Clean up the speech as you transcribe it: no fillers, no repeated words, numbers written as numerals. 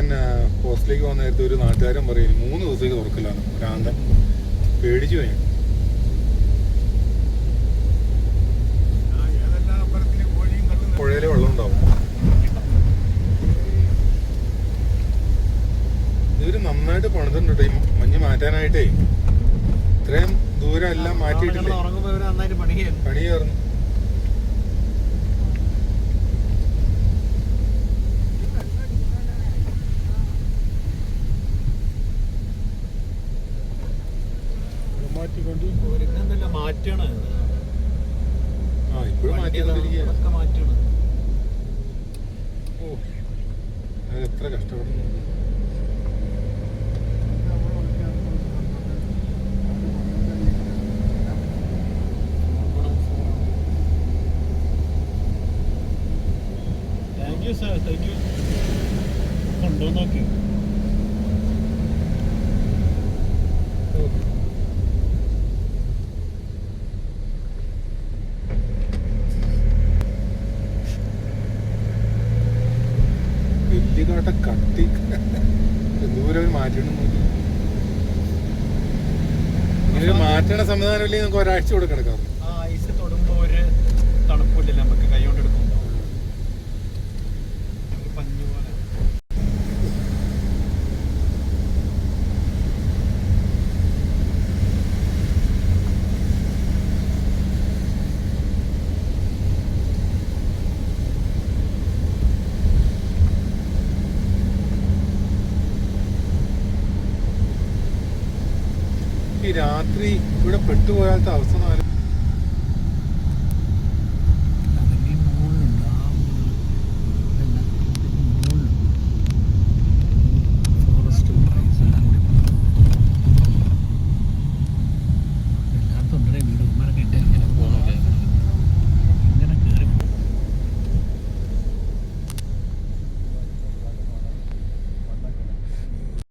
ഞാൻ ഹോസ്റ്റലിലേക്ക് പോകുന്ന നേരത്തെ ഒരു നാട്ടുകാരൻ പറയും 3 ദിവസത്തേക്ക് തുറക്കില്ലാണ് ഭ്രാന്തൻ. പേടിച്ചു പോയി. പുഴയിലെ വെള്ളം ഉണ്ടാവും. ഇവര് നന്നായിട്ട് പണിതിട്ടുണ്ട് ഈ മഞ്ഞ് മാറ്റാനായിട്ടേ. ഇത്രയും ദൂരം എല്ലാം മാറ്റിയിട്ടില്ലേ, പണി ചേർന്നു. മാറ്റാണ് ഇപ്പോഴും മാറ്റിക്കൊണ്ടിരിക്കുകയാണ്. ഓ, അത് എത്ര കഷ്ടപ്പെടുന്നു. ഉണ്ടോ നോക്കി. വലിയ കാട്ട കട്ടി ദൂരം മാറ്റണം. ഇങ്ങനെ മാറ്റണ സംവിധാനം ഇല്ലെങ്കിൽ നമുക്ക് ഒരാഴ്ച കൂടെ കിടക്കാം. ഐസ് തൊടുമ്പോ ഒരു തണുപ്പില്ല നമുക്ക് കൈ കൊണ്ട് എടുക്കുമ്പോ പഞ്ഞു പോലെ. ഈ രാത്രി ഇവിടെ പെട്ടുപോയാലത്തെ അവസ്ഥ